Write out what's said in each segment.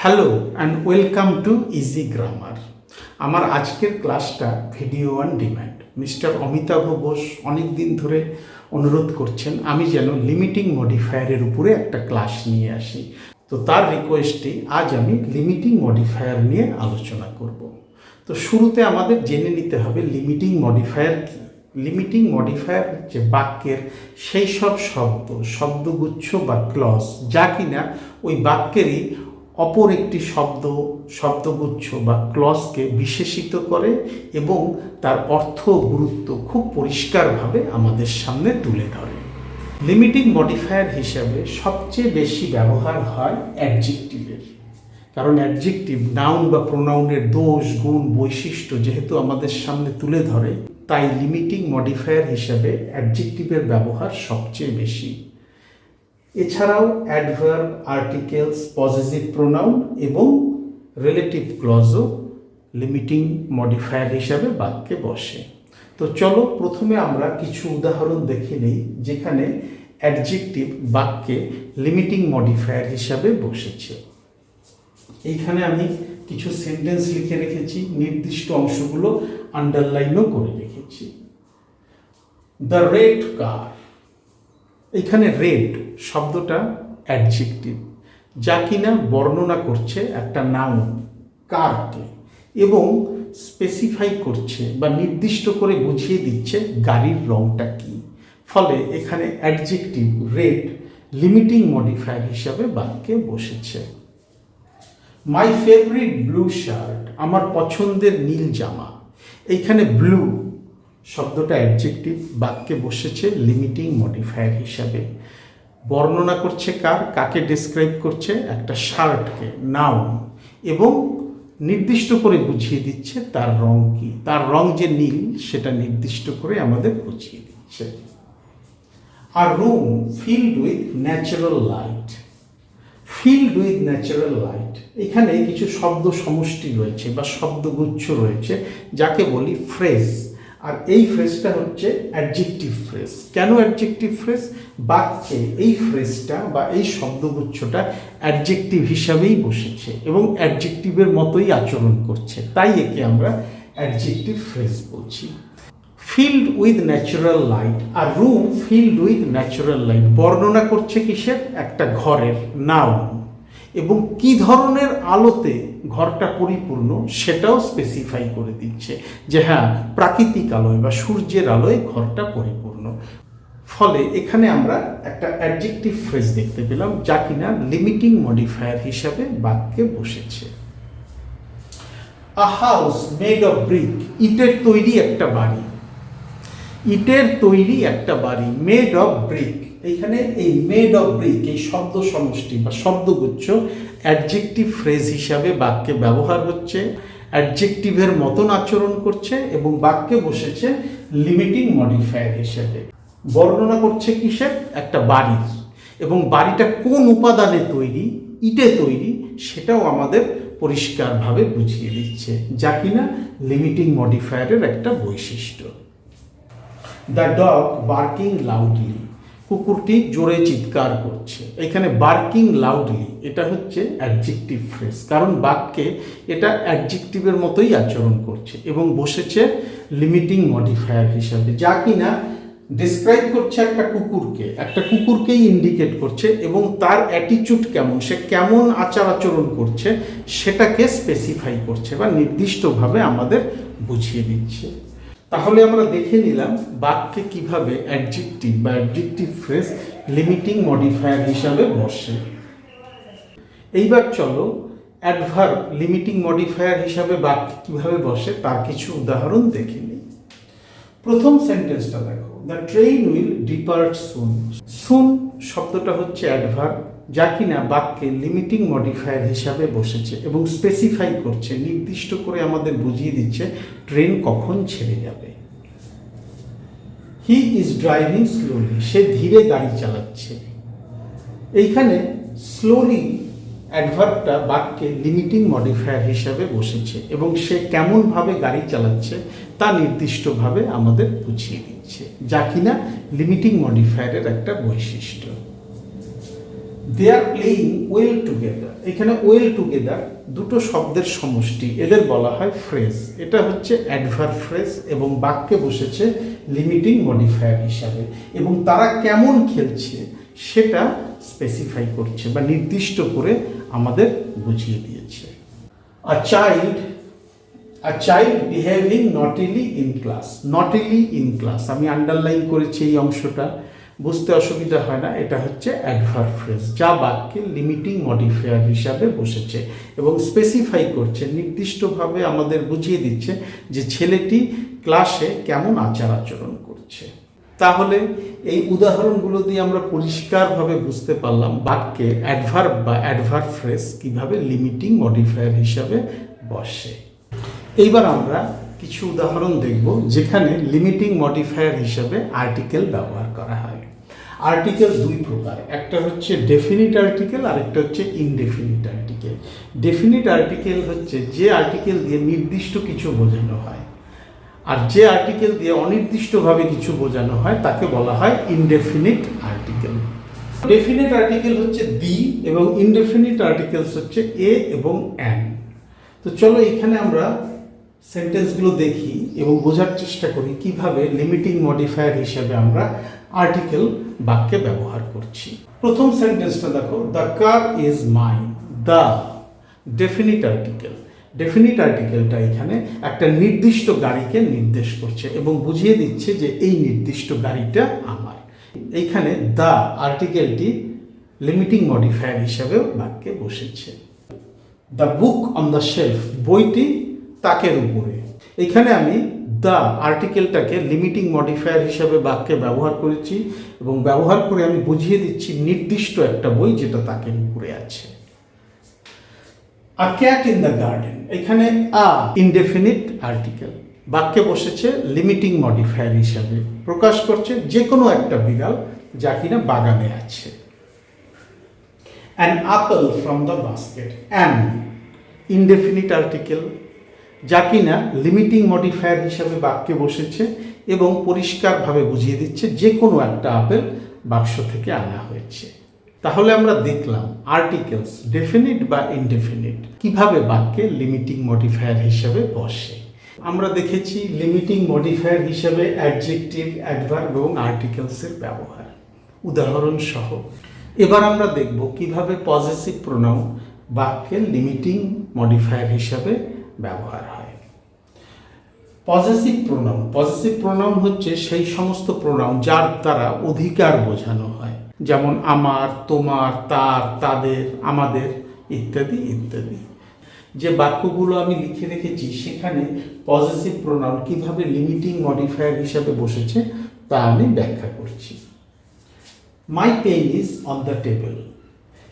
Hello and welcome to easy grammar. আমার আজকের ক্লাসটা video on demand. Mister Amitabh Bose অনেক দিন ধরে অনুরোধ করছেন আমি যেন লিমিটিং মডিফায়ারের উপরে একটা ক্লাস নিয়ে আসি। তো তার রিকোয়েস্টে আজ আমি লিমিটিং মডিফায়ার নিয়ে আলোচনা করব। তো শুরুতে আমাদের জেনে নিতে হবে লিমিটিং মডিফায়ার কী। লিমিটিং মডিফায়ার হচ্ছে বাক্যের সেই সব শব্দগুচ্ছ বা ক্লজ যা কিনা ওই বাক্যেরই অপর একটি শব্দগুচ্ছ বা ক্লজকে বিশেষিত করে এবং তার অর্থ গুরুত্ব খুব পরিষ্কারভাবে আমাদের সামনে তুলে ধরে। লিমিটিং মডিফায়ার হিসাবে সবচেয়ে বেশি ব্যবহার হয় অ্যাডজেক্টিভের, কারণ অ্যাডজেক্টিভ নাউন বা প্রোনাউনের দোষ গুণ বৈশিষ্ট্য যেহেতু আমাদের সামনে তুলে ধরে, তাই লিমিটিং মডিফায়ার হিসাবে অ্যাডজেক্টিভের ব্যবহার সবচেয়ে বেশি। এছাড়াও অ্যাডভার্ব, আর্টিকেলস, পজেসিভ প্রোনাউন এবং রিলেটিভ ক্লজও লিমিটিং মডিফায়ার হিসাবে বাক্যে বসে। তো চলো প্রথমে আমরা কিছু উদাহরণ দেখে নিই যেখানে অ্যাডজেক্টিভ বাক্যে লিমিটিং মডিফায়ার হিসাবে বসেছে। এইখানে আমি কিছু সেন্টেন্স লিখে রেখেছি, নির্দিষ্ট অংশগুলো আন্ডারলাইনও করে রেখেছি। দ্য রেড কার, এখানে রেড শব্দটা অ্যাডজেক্টিভ যা কিনা বর্ণনা করছে একটা নাউন কারকে এবং স্পেসিফাই করছে বা নির্দিষ্ট করে বুঝিয়ে দিচ্ছে গাড়ির রংটা কি। ফলে এখানে অ্যাডজেক্টিভ রেড লিমিটিং মডিফায়ার হিসাবে বাক্যে বসেছে। মাই ফেভারিট ব্লু শার্ট, আমার পছন্দের নীল জামা, এইখানে ব্লু শব্দটা অ্যাডজেক্টিভ বাক্যে বসেছে লিমিটিং মডিফায়ার হিসাবে। বর্ণনা করছে কাকে ডেসক্রাইব করছে, একটা শার্টকে, নাউন, এবং নির্দিষ্ট করে বুঝিয়ে দিচ্ছে তার রং কি। তার রং যে নীল সেটা নির্দিষ্ট করে আমাদের বুঝিয়ে দিচ্ছে। আর room filled with natural light, filled with natural light, এখানে কিছু শব্দ সমষ্টি রয়েছে বা শব্দগুচ্ছ রয়েছে যাকে বলি ফ্রেজ। আর এই ফ্রেজটা হচ্ছে অ্যাডজেক্টিভ ফ্রেজ। কেন অ্যাডজেক্টিভ ফ্রেজ? বাক্যে এই ফ্রেজটা বা এই শব্দগুচ্ছটা অ্যাডজেক্টিভ হিসাবেই বসেছে এবং অ্যাডজেক্টিভের মতোই আচরণ করছে, তাই একে আমরা অ্যাডজেক্টিভ ফ্রেজ বলছি। ফিল্ড উইথ ন্যাচারাল লাইট আর room filled with natural light বর্ণনা করছে কিসের? একটা ঘরের, নাউন, এবং কি ধরনের আলোতে ঘরটা পরিপূর্ণ সেটাও স্পেসিফাই করে দিচ্ছে যে হ্যাঁ প্রাকৃতিক আলোয় বা সূর্যের আলোয় ঘরটা পরিপূর্ণ। ফলে এখানে আমরা একটা অ্যাডজেক্টিভ ফ্রেজ দেখতে পেলাম যা কিনা লিমিটিং মডিফায়ার হিসাবে বাক্যে বসেছে। A house made of brick, ইটের তৈরি একটা বাড়ি, ইটের তৈরি একটা বাড়ি, মেড অফ ব্রিক, এইখানে এই মেড অফ ব্রিক এই শব্দ সমষ্টি বা শব্দগুচ্ছ অ্যাডজেক্টিভ ফ্রেজ হিসাবে বাক্যে ব্যবহার হচ্ছে, অ্যাডজেক্টিভের মতন আচরণ করছে এবং বাক্যে বসেছে লিমিটিং মডিফায়ার হিসাবে। বর্ণনা করছে কিসের? একটা বাড়ির, এবং বাড়িটা কোন উপাদানে তৈরি, ইটে তৈরি, সেটাও আমাদের পরিষ্কারভাবে বুঝিয়ে দিচ্ছে যা কিনা লিমিটিং মডিফায়ারের একটা বৈশিষ্ট্য। দ্য ডগ বার্কিং লাউডলি, কুকুরটি জোরে চিৎকার করছে। এখানে বার্কিং লাউডলি এটা হচ্ছে অ্যাডজেক্টিভ ফ্রেজ, কারণ বাক্যে এটা অ্যাডজেক্টিভের মতোই আচরণ করছে এবং বসেছে লিমিটিং মডিফায়ার হিসাবে যা কিনা ডিসক্রাইব করছে একটা কুকুরকেই ইন্ডিকেট করছে এবং তার অ্যাটিচিউড কেমন, সে কেমন আচরণ করছে সেটাকে স্পেসিফাই করছে বা নির্দিষ্টভাবে আমাদের বুঝিয়ে দিচ্ছে। তাহলে আমরা দেখে নিলাম বাক্যে কিভাবে অ্যাডজেক্টিভ বা অ্যাডজেক্টিভ ফ্রেজ লিমিটিং মডিফায়ার হিসাবে বসে। এইবার চলো অ্যাডভার্ব লিমিটিং মডিফায়ার হিসাবে বাক্যে কিভাবে বসে তার কিছু উদাহরণ দেখে নিই। প্রথম সেন্টেন্সটা দেখো, দ্য ট্রেন উইল ডিপার্ট সুন। সুন শব্দটা হচ্ছে অ্যাডভার্ব যা কিনা বাক্যে লিমিটিং মডিফায়ার হিসাবে বসেছে এবং স্পেসিফাই করছে, নির্দিষ্ট করে আমাদের বুঝিয়ে দিচ্ছে ট্রেন কখন ছেড়ে যাবে। হি ইজ ড্রাইভিং স্লোলি, সে ধীরে গাড়ি চালাচ্ছে। এইখানে স্লোলি অ্যাডভার্বটা বাক্যে লিমিটিং মডিফায়ার হিসাবে বসেছে এবং সে কেমনভাবে গাড়ি চালাচ্ছে তা নির্দিষ্টভাবে আমাদের বুঝিয়ে দিচ্ছে যা কিনা লিমিটিং মডিফায়ারের একটা বৈশিষ্ট্য। দে আর প্লেয়িং ওয়েল টুগেদার। এখানে ওয়েল টুগেদার দুটো শব্দের সমষ্টি, এদের বলা হয় ফ্রেজ। এটা হচ্ছে অ্যাডভার্ব ফ্রেজ এবং বাক্যে বসেছে লিমিটিং মডিফায়ার হিসাবে, এবং তারা কেমন খেলছে সেটা স্পেসিফাই করছে বা নির্দিষ্ট করে আমাদের বুঝিয়ে দিয়েছে। A child behaving naughtily in class. Naughtily in class, আমি আন্ডারলাইন করেছি এই অংশটা, বুঝতে অসুবিধা হয় না। এটা হচ্ছে অ্যাডভার্ব ফ্রেজ যা বাক্যে লিমিটিং মডিফায়ার হিসাবে বসেছে এবং স্পেসিফাই করছে, নির্দিষ্টভাবে আমাদের বুঝিয়ে দিচ্ছে যে ছেলেটি ক্লাসে কেমন আচার আচরণ করছে। তাহলে এই উদাহরণগুলো দিয়ে আমরা পরিষ্কারভাবে বুঝতে পারলাম বাক্যে অ্যাডভার্ব বা অ্যাডভার্ব ফ্রেজ কিভাবে লিমিটিং মডিফায়ার হিসাবে বসে। এইবার আমরা কিছু উদাহরণ দেখব যেখানে লিমিটিং মডিফায়ার হিসাবে আর্টিকেল ব্যবহার করা হয়। আর্টিকেল দুই প্রকার, একটা হচ্ছে ডেফিনিট আর্টিকেল আর একটা হচ্ছে ইনডেফিনিট আর্টিকেল। ডেফিনিট আর্টিকেল হচ্ছে যে আর্টিকেল দিয়ে নির্দিষ্ট কিছু বোঝানো হয়, আর যে আর্টিকেল দিয়ে অনির্দিষ্টভাবে কিছু বোঝানো হয় তাকে বলা হয় ইনডেফিনিট আর্টিকেল। ডেফিনিট আর্টিকেল হচ্ছে দি এবং ইনডেফিনিট আর্টিকেলস হচ্ছে এ এবং অ্যান। তো চলো এখানে আমরা সেন্টেন্সগুলো দেখি এবং বোঝার চেষ্টা করি কিভাবে লিমিটিং মডিফায়ার হিসেবে আমরা আর্টিকেল বাক্যে ব্যবহার করছি। প্রথম সেন্টেন্সটা দেখো, the car is mine. The definite article. Definite আর্টিকেলটা এখানে একটা নির্দিষ্ট গাড়িকে নির্দেশ করছে এবং বুঝিয়ে দিচ্ছে যে এই নির্দিষ্ট গাড়িটা আমার। এইখানে দ্য আর্টিকেলটি লিমিটিং মডিফায়ার হিসাবেও বাক্যে বসেছে। The book on the shelf, বইটি তাকের উপরে। এখানে আমি দ্য আর্টিকেলটাকে লিমিটিং মডিফায়ার হিসাবে বাক্যে ব্যবহার করেছি এবং ব্যবহার করে আমি বুঝিয়ে দিচ্ছি নির্দিষ্ট একটা বই যেটা তাকের উপরে আছে। আ ক্যাট ইন দ্য গার্ডেন, এখানে আ ইনডেফিনিট আর্টিকেল বাক্যে বসেছে লিমিটিং মডিফায়ার হিসাবে, প্রকাশ করছে যে কোনো একটা বিড়াল যা কিনা বাগানে আছে। An apple from the basket, an indefinite article যা কিনা লিমিটিং মডিফায়ার হিসাবে বাক্যে বসেছে এবং পরিষ্কারভাবে বুঝিয়ে দিচ্ছে যে কোনো একটা আপেল বাক্স থেকে আনা হয়েছে। তাহলে আমরা দেখলাম আর্টিকেলস ডেফিনিট বা ইনডেফিনিট কিভাবে বাক্যে লিমিটিং মডিফায়ার হিসাবে বসে। আমরা দেখেছি লিমিটিং মডিফায়ার হিসাবে অ্যাডজেক্টিভ, অ্যাডভার্ব এবং আর্টিকেলসের ব্যবহার উদাহরণ সহ। এবার আমরা দেখব কিভাবে পজেসিভ প্রোনাউন বাক্যে লিমিটিং মডিফায়ার হিসাবে ব্যবহার হয়। পজেসিভ প্রোনাউন হচ্ছে সেই সমস্ত প্রোনাউন যার দ্বারা অধিকার বোঝানো হয়, যেমন আমার, তোমার, তার, তাদের, আমাদের ইত্যাদি ইত্যাদি। যে বাক্যগুলো আমি লিখে রেখেছি সেখানে পজেসিভ প্রোনাউন কিভাবে লিমিটিং মডিফায়ার হিসাবে বসেছে তা আমি ব্যাখ্যা করছি। My pen is on the table,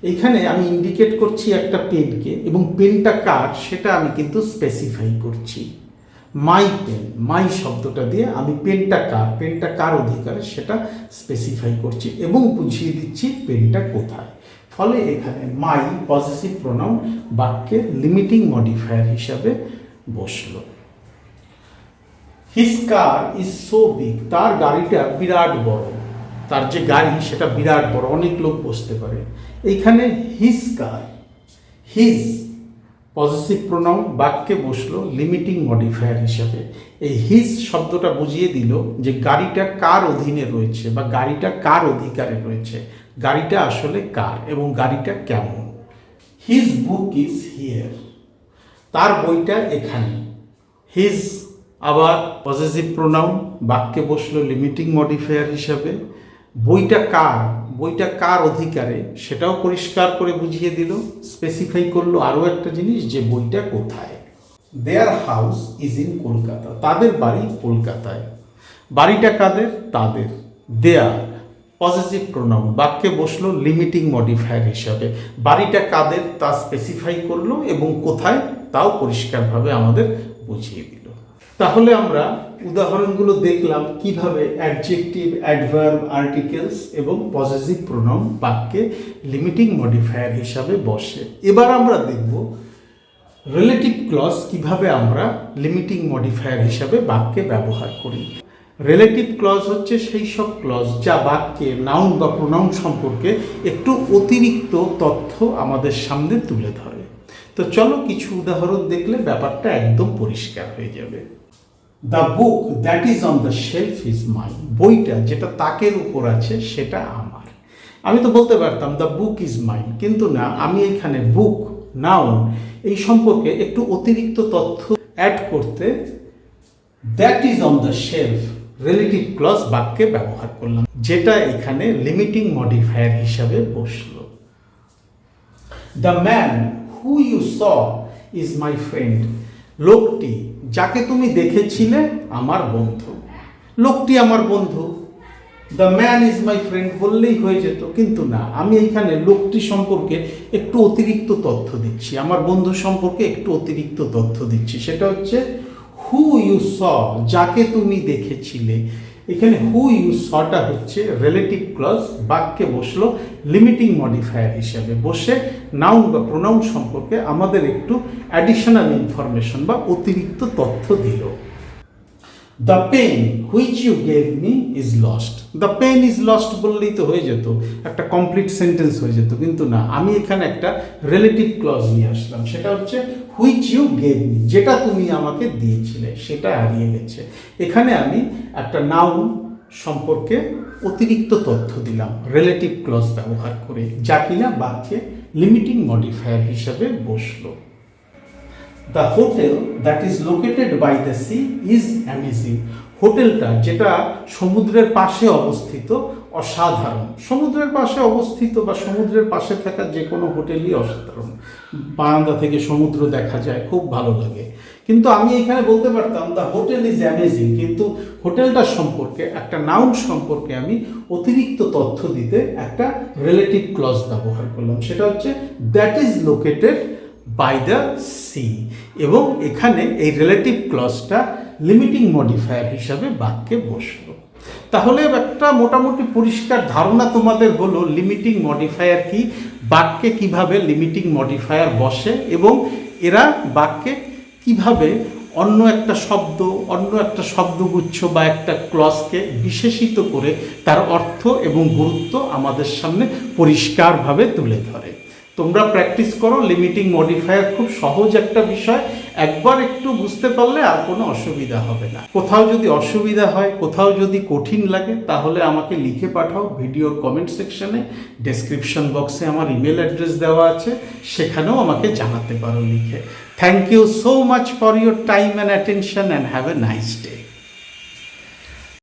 এখানে আমি ইন্ডিকেট করছি একটা পেনকে এবং পেনটা কার সেটা আমি কিন্তু স্পেসিফাই করছি। মাই পেন, মাই শব্দটা দিয়ে আমি পেনটা কার অধিকারে সেটা স্পেসিফাই করছি এবং বুঝিয়ে দিচ্ছি পেনটা কোথায়। ফলে এখানে মাই পজেসিভ প্রোনাউন বাক্যে লিমিটিং মডিফায়ার হিসাবে বসলো। His car is so big, তার গাড়িটা বিরাট বড়, তার যে গাড়ি সেটা বিরাট বড়, অনেক লোক বসতে পারে। এইখানে হিজ কার, হিজ পজেসিভ প্রোনাউন বাক্যে বসলো লিমিটিং মডিফায়ার হিসাবে। এই হিজ শব্দটা বুঝিয়ে দিল যে গাড়িটা কার অধীনে রয়েছে বা গাড়িটা কার অধিকারে রয়েছে, গাড়িটা আসলে কার এবং গাড়িটা কেমন। হিজ বুক ইজ হিয়ার, তার বইটা এখানে। হিজ আবার পজেসিভ প্রোনাউন বাক্যে বসলো লিমিটিং মডিফায়ার হিসাবে। বইটা কার অধিকারে সেটাও পরিষ্কার করে বুঝিয়ে দিল, স্পেসিফাই করলো আরও একটা জিনিস যে বইটা কোথায়। Their house is in Kolkata, তাদের বাড়ি কলকাতায়। বাড়িটা কাদের? তাদের। দেয়ার পজেসিভ প্রোনাউন বাক্যে বসলো লিমিটিং মডিফায়ার হিসাবে, বাড়িটা কাদের তা স্পেসিফাই করলো এবং কোথায় তাও পরিষ্কারভাবে আমাদের বুঝিয়ে দিল। তাহলে আমরা উদাহরণগুলো দেখলাম কিভাবে অ্যাডজেক্টিভ, অ্যাডভার্ব, আর্টিকেলস এবং পজেসিভ প্রোনাউন বাক্যে লিমিটিং মডিফায়ার হিসাবে বসে। এবার আমরা দেখব রিলেটিভ ক্লজ কিভাবে আমরা লিমিটিং মডিফায়ার হিসাবে বাক্যে ব্যবহার করি। রিলেটিভ ক্লজ হচ্ছে সেই সব ক্লজ যা বাক্যে নাউন বা প্রোনাউন সম্পর্কে একটু অতিরিক্ত তথ্য আমাদের সামনে তুলে ধরে। তো চলো কিছু উদাহরণ দেখলে ব্যাপারটা একদম পরিষ্কার হয়ে যাবে। The book that is on the shelf is mine. বইটা যেটা তাকের উপর আছে সেটা আমার। আমি তো বলতে পারতাম দ্য বুক ইজ মাইন, কিন্তু না, আমি এখানে বুক, নাউন এই সম্পর্কে একটু অতিরিক্ত তথ্য অ্যাড করতে that is on the shelf relative clause বাক্যে ব্যবহার করলাম, যেটা এখানে লিমিটিং মডিফায়ার হিসাবে বসলো। The man who you saw is my friend. লোকটি যাকে তুমি দেখেছিলে আমার বন্ধু। লোকটি আমার বন্ধু, the man is my friend বললেই হয়ে যেত, কিন্তু না, আমি এইখানে লোকটি সম্পর্কে একটু অতিরিক্ত তথ্য দিচ্ছি, আমার বন্ধু সম্পর্কে একটু অতিরিক্ত তথ্য দিচ্ছি। সেটা হচ্ছে হু ইউ স, যাকে তুমি দেখেছিলে। এখানে হু ইউ সটা হচ্ছে রিলেটিভ ক্লজ, বাক্যে বসলো লিমিটিং মডিফায়ার হিসাবে, বসে নাউন বা প্রোনাউন সম্পর্কে আমাদের একটু অ্যাডিশনাল ইনফরমেশন বা অতিরিক্ত তথ্য দিল। The pen which you gave me is lost. The pen is lost বললেই তো হয়ে যেত, একটা কমপ্লিট সেন্টেন্স হয়ে যেত, কিন্তু না, আমি এখানে একটা রিলেটিভ ক্লজ নিয়ে আসলাম। সেটা হচ্ছে হুইচ ইউ গেভ মি, যেটা তুমি আমাকে দিয়েছিলে সেটা হারিয়ে গেছে। এখানে আমি একটা নাউন সম্পর্কে অতিরিক্ত তথ্য দিলাম রিলেটিভ ক্লজ ব্যবহার করে, যা কিনা বাক্যে লিমিটিং মডিফায়ার হিসাবে বসলো। The hotel that is located by the sea is amazing. হোটেলটা যেটা সমুদ্রের পাশে অবস্থিত অসাধারণ। সমুদ্রের পাশে অবস্থিত বা সমুদ্রের পাশে থাকা যে কোনো হোটেলই অসাধারণ। বারান্দা থেকে সমুদ্র দেখা যায়, খুব ভালো লাগে। কিন্তু আমি এখানে বলতে পারতাম দ্য হোটেল ইজ অ্যামেজিং, কিন্তু হোটেলটা সম্পর্কে একটা নাউন সম্পর্কে আমি অতিরিক্ত তথ্য দিতে একটা রিলেটিভ ক্লজ ব্যবহার করলাম। সেটা হচ্ছে that is located by the sea, এবং এখানে এই রিলেটিভ ক্লজটা লিমিটিং মডিফায়ার হিসাবে বাক্যে বসলো। তাহলে একটা মোটামুটি পরিষ্কার ধারণা তোমাদের হলো লিমিটিং মডিফায়ার কি, বাক্যে কিভাবে লিমিটিং মডিফায়ার বসে, এবং এরা বাক্যে কিভাবে অন্য একটা শব্দ, অন্য একটা শব্দগুচ্ছ বা একটা ক্লজকে বিশেষিত করে তার অর্থ এবং গুরুত্ব আমাদের সামনে পরিষ্কারভাবে তুলে ধরে। তোমরা প্র্যাকটিস করো। লিমিটিং মডিফায়ার খুব সহজ একটা বিষয়, একবার একটু বুঝতে পারলে আর কোনো অসুবিধা হবে না। কোথাও যদি অসুবিধা হয়, কোথাও যদি কঠিন লাগে, তাহলে আমাকে লিখে পাঠাও ভিডিওর কমেন্ট সেকশনে। ডেসক্রিপশন বক্সে আমার ইমেল অ্যাড্রেস দেওয়া আছে, সেখানেও আমাকে জানাতে পারো লিখে। Thank you so much for your time and attention, and have a nice day.